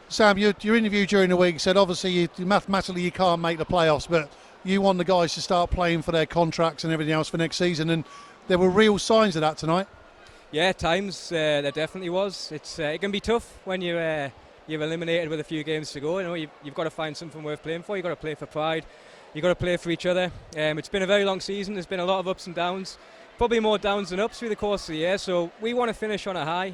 Sam, your interview during the week said obviously mathematically you can't make the playoffs, but you want the guys to start playing for their contracts and everything else for next season, and there were real signs of that tonight. Yeah, at times there definitely was. It can be tough when you're eliminated with a few games to go. You know, you've got to find something worth playing for. You've got to play for pride. You've got to play for each other. It's been a very long season. There's been a lot of ups and downs, probably more downs than ups through the course of the year. So we want to finish on a high.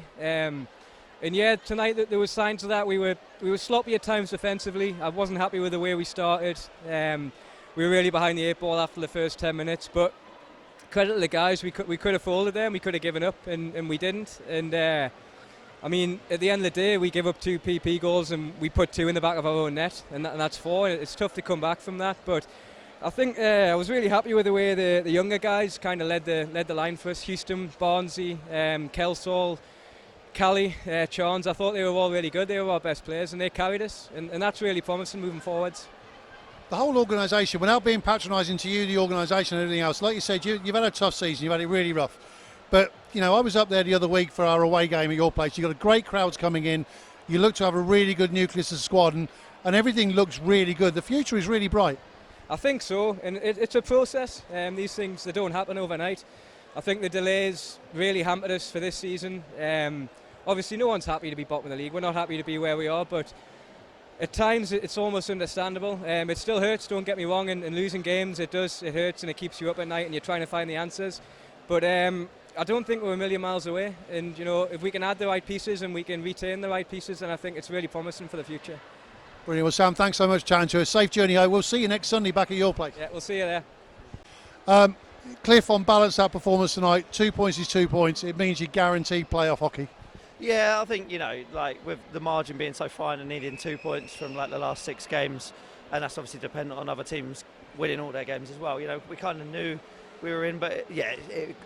And yeah, tonight there were signs of that. We were sloppy at times defensively. I wasn't happy with the way we started. We were really behind the 8 ball after the first 10 minutes. But credit to the guys, we could have folded them. We could have given up, and we didn't. And I mean, at the end of the day, we give up 2 PP goals and we put 2 in the back of our own net, and that's 4. And it's tough to come back from that. But I think I was really happy with the way the younger guys kind of led the line for us. Houston, Barnesy, Kelsall, Callie, Chance. I thought they were all really good. They were our best players, and they carried us, and that's really promising moving forwards. The whole organisation, without being patronising to you, the organisation and everything else, like you said, you've had a tough season, you've had it really rough. But, you know, I was up there the other week for our away game at your place. You've got a great crowds coming in. You look to have a really good nucleus of squad, and everything looks really good. The future is really bright. I think so, and it's a process. These things, they don't happen overnight. I think the delays really hampered us for this season. Obviously, no one's happy to be bottom of the league. We're not happy to be where we are, but at times it's almost understandable. It still hurts, don't get me wrong, and losing games, it hurts and it keeps you up at night and you're trying to find the answers. But I don't think we're a million miles away, and you know, if we can add the right pieces and we can retain the right pieces, then I think it's really promising for the future. Brilliant. Well, Sam, thanks so much for chatting to us. Safe journey home. We'll see you next Sunday back at your place. Yeah, we'll see you there. Cliff, on balance, that performance tonight, 2 points is 2 points. It means you're guaranteed playoff hockey. Yeah, I think, you know, like with the margin being so fine and needing 2 points from like the last 6 games, and that's obviously dependent on other teams winning all their games as well. You know, we kind of knew we were in, but yeah,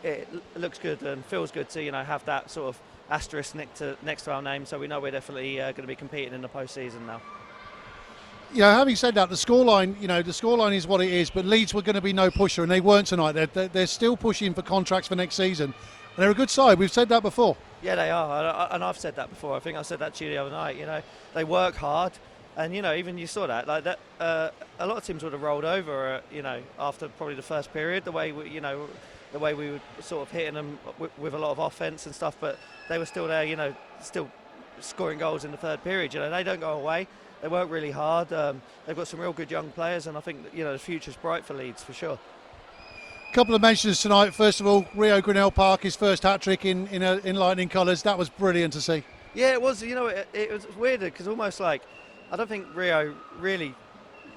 it looks good and feels good to, you know, have that sort of asterisk next to our name. So we know we're definitely going to be competing in the postseason now. You know, having said that, the scoreline is what it is, but Leeds were going to be no pusher, and they weren't tonight. They're still pushing for contracts for next season, and they're a good side. We've said that before. Yeah, they are, and I've said that before. I think I said that to you the other night. You know, they work hard, and you know, even you saw that. Like that, a lot of teams would have rolled over. You know, after probably the first period, the way we were sort of hitting them with a lot of offense and stuff, but they were still there. You know, still scoring goals in the third period. You know, they don't go away. They work really hard. They've got some real good young players, and I think that, you know, the future's bright for Leeds for sure. Couple of mentions tonight. First of all, Rio Grinnell Park, his first hat-trick in lightning colours. That was brilliant to see. Yeah, it was. You know, it was weird because almost like I don't think Rio really,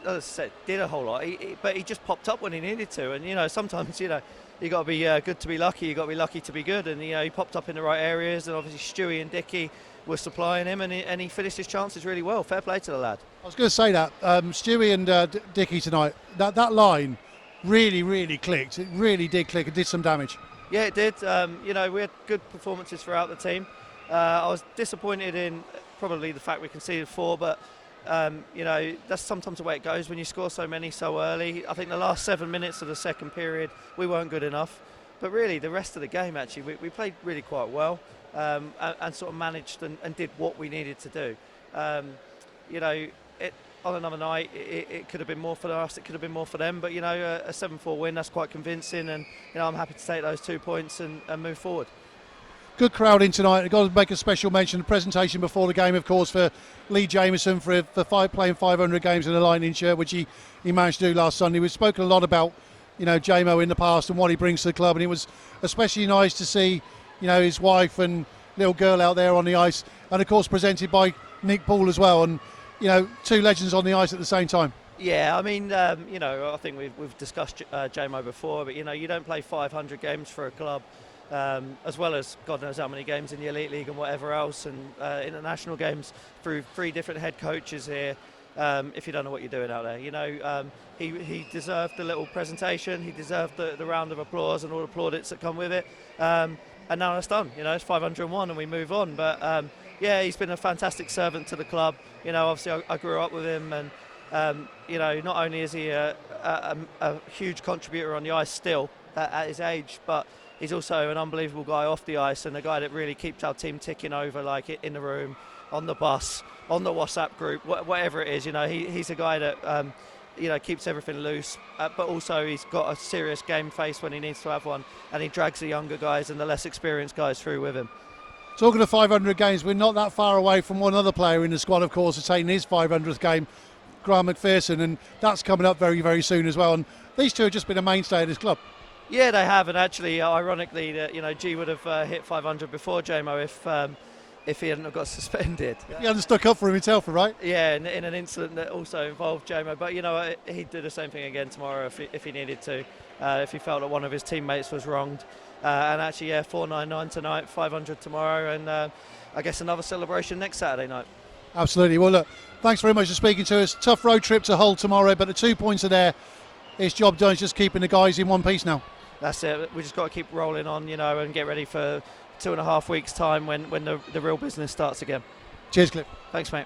as I said, did a whole lot. But he just popped up when he needed to. And you know, sometimes you got to be good to be lucky. You got to be lucky to be good. And you know, he popped up in the right areas. And obviously, Stewie and Dicko were supplying him, and he finished his chances really well. Fair play to the lad. I was going to say that Stewie and Dicko tonight. That line really clicked. It really did click. It did some damage. Yeah, it did. You know, we had good performances throughout the team. I was disappointed in probably the fact we conceded 4, but you know, that's sometimes the way it goes when you score so many so early. I think the last 7 minutes of the second period we weren't good enough, but really the rest of the game actually we played really quite well, and sort of managed and did what we needed to do. You know, on another night it could have been more for us, it could have been more for them, but you know, a 7-4 win, that's quite convincing, and you know, I'm happy to take those 2 points and move forward. Good crowd in tonight. I've got to make a special mention. The presentation before the game, of course, for Lee Jamieson for playing 500 games in a Lightning shirt, which he managed to do last Sunday. We've spoken a lot about, you know, Jamo in the past and what he brings to the club, and it was especially nice to see, you know, his wife and little girl out there on the ice, and of course presented by Nick Paul as well, and you know, 2 legends on the ice at the same time. Yeah, I mean, you know, I think we've discussed Jamo before, but you know, you don't play 500 games for a club. As well as God knows how many games in the Elite League and whatever else, and international games through 3 different head coaches here. If you don't know what you're doing out there, you know, he deserved the little presentation. He deserved the round of applause and all the plaudits that come with it. And now it's done. You know, it's 501 and we move on. But yeah, he's been a fantastic servant to the club. You know, obviously I grew up with him, and you know, not only is he a huge contributor on the ice still at his age, but he's also an unbelievable guy off the ice, and a guy that really keeps our team ticking over, like in the room. on the bus, on the WhatsApp group, whatever it is. You know, he's a guy that keeps everything loose, but also he's got a serious game face when he needs to have one, and he drags the younger guys and the less experienced guys through with him. Talking of 500 games, we're not that far away from one other player in the squad, of course, attaining his 500th game, Graham McPherson, and that's coming up very, very soon as well. And these two have just been a mainstay at this club. Yeah, they have, and actually, ironically, G would have hit 500 before JMO if he hadn't have got suspended. He hadn't stuck up for himself, right? Yeah, in an incident that also involved JMO. But he'd do the same thing again tomorrow if he needed to, if he felt that one of his teammates was wronged. And actually, 499 tonight, 500 tomorrow, and I guess another celebration next Saturday night. Absolutely. Well, look, thanks very much for speaking to us. Tough road trip to Hull tomorrow, but the 2 points are there. His job done. It's just keeping the guys in one piece now. That's it. We just got to keep rolling on, and get ready for 2.5 weeks' time when the real business starts again. Cheers, Cliff. Thanks, mate.